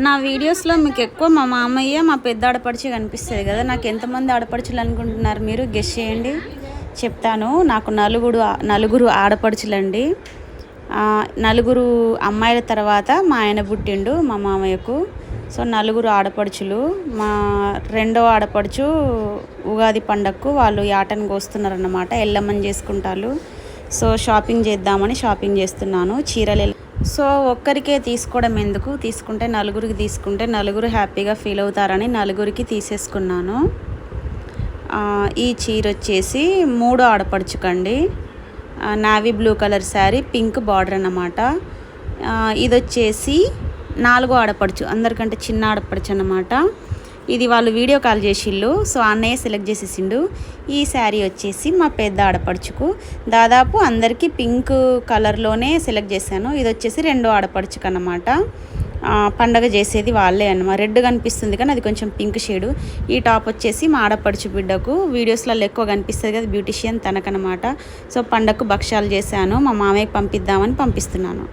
నా వీడియోస్లో మీకు ఎక్కువ మా మామయ్య మా పెద్ద ఆడపడుచు కనిపిస్తుంది కదా. నాకు ఎంతమంది ఆడపడుచులు అనుకుంటున్నారు మీరు? గెస్ చేయండి, చెప్తాను. నాకు నలుగురు ఆడపడుచులండి. నలుగురు అమ్మాయిల తర్వాత మా ఆయన పుట్టిండు మా మామయ్యకు. సో నలుగురు ఆడపడుచులు. మా రెండో ఆడపడుచు ఉగాది పండగకు వాళ్ళు యాటను కోస్తున్నారన్నమాట, ఎల్లమ్మని చేసుకుంటారు. సో షాపింగ్ చేద్దామని షాపింగ్ చేస్తున్నాను, చీరలు. సో ఒక్కరికే తీసుకోవడం ఎందుకు, తీసుకుంటే నలుగురికి తీసుకుంటే నలుగురు హ్యాపీగా ఫీల్ అవుతారని నలుగురికి తీసేసుకున్నాను. ఈ చీర వచ్చేసి మూడో ఆడపడుచుకండి. Navy blue colour sari, pink border అన్నమాట. ఇది వచ్చేసి నాలుగో ఆడపడుచు, అందరికంటే చిన్న ఆడపడుచు అన్నమాట. ఇది వాళ్ళు వీడియో కాల్ చేసిళ్ళు, సో అన్నయ్య సెలెక్ట్ చేసేసిండు. ఈ శారీ వచ్చేసి మా పెద్ద ఆడపడుచుకు. దాదాపు అందరికీ పింక్ కలర్లోనే సెలెక్ట్ చేశాను. ఇది వచ్చేసి రెండో ఆడపడుచుకు అన్నమాట. పండగ చేసేది వాళ్ళే అన్నమాట. రెడ్ కనిపిస్తుంది కానీ అది కొంచెం పింక్ షేడు. ఈ టాప్ వచ్చేసి మా ఆడపడుచు బిడ్డకు, వీడియోస్లలో ఎక్కువ కనిపిస్తుంది కదా, బ్యూటిషియన్ తనకనమాట. సో పండగకు భక్ష్యాలు చేశాను, మా మామయ్యకి పంపిద్దామని పంపిస్తున్నాను.